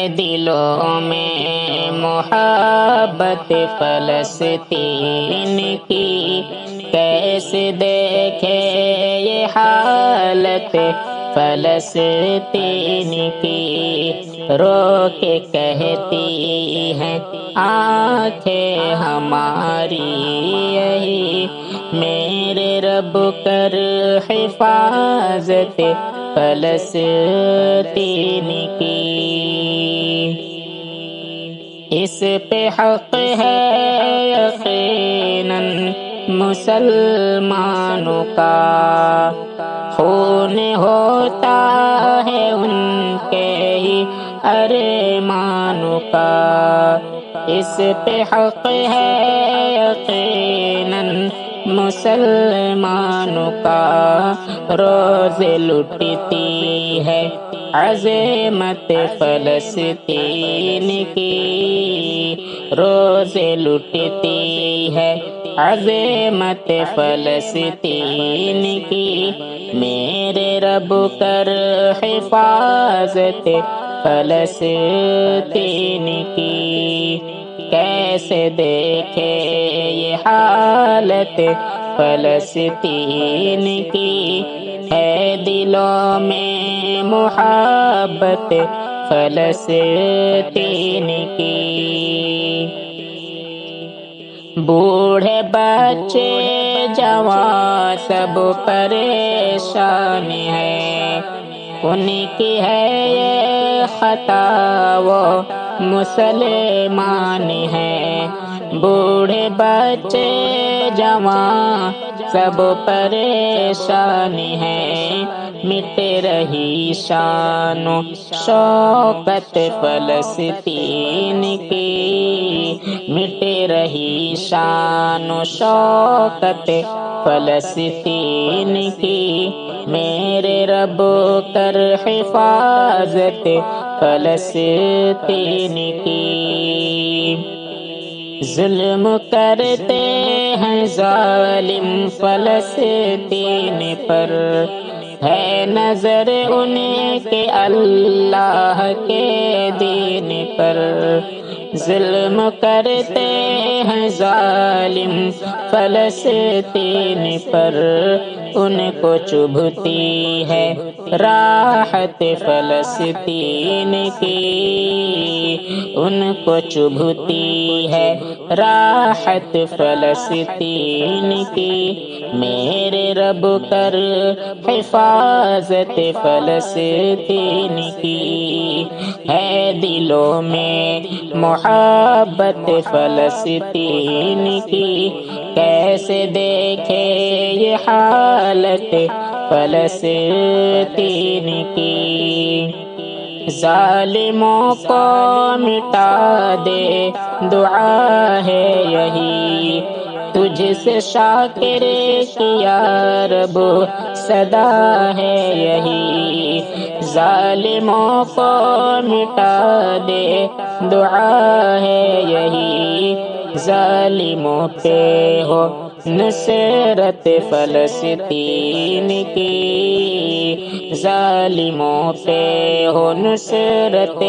دلوں میں محبت فلسطین کی، کیسے دیکھے یہ حالت فلسطین کی، رو کے کہتی ہیں آنکھیں ہماری یہی، میرے رب کر حفاظت فلسطین کی۔ اس پہ حق ہے یقیناً مسلمانوں کا، خون ہوتا ہے ان کے ہی ارمانوں کا، اس پہ حق ہے یقیناً مسلمانوں کا، روز لٹتی ہے عظمت فلسطین کی، روز لٹتی ہے عظمت فلسطین کی، میرے رب کر حفاظت فلسطین کی، کیسے دیکھے یہ حالت فلسطین کی، ہے دلوں میں محبت فلسطین کی۔ بوڑھے بچے جوان سب پریشان ہیں، ان کی ہے یہ خطا وہ مسلمان ہیں، بوڑھے بچے جوان سب پریشان ہیں، مٹ رہی شان و شوکت فلسطین کی، مٹ رہی شان و شوکت فلسطین کی، میرے رب کر حفاظت فلسطین کی۔ ظلم کرتے ہیں ظالم فلسطین پر، ہے نظر ان کے اللہ کے دین پر، ظلم کرتے ہیں ظالم فلسطین پر، ان کو چبھتی ہے راحت فلسطین کی، ان کو چبھتی ہے راحت فلسطین کی، میرے رب کر حفاظت فلسطین کی، ہے دلوں میں محبت فلسطین کی، کیسے دیکھے یہ حالت فلسطین کی، ظالموں کو مٹا دے دعا ہے یہی، تجھ سے شاکر کی یا رب صدا ہے یہی، ظالموں کو مٹا دے دعا ہے یہی، ظالموں پہ ہو نصرت فلسطین کی، ظالموں پہ ہو نصرت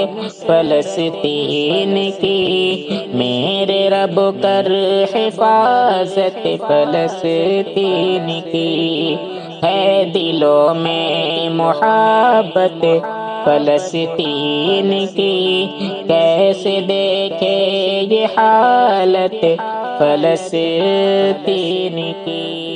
فلسطین کی، میرے رب کر حفاظت فلسطین کی، ہے دلوں میں محبت فلسطین کی، کیسے دیکھے یہ حالت فلسطین کی۔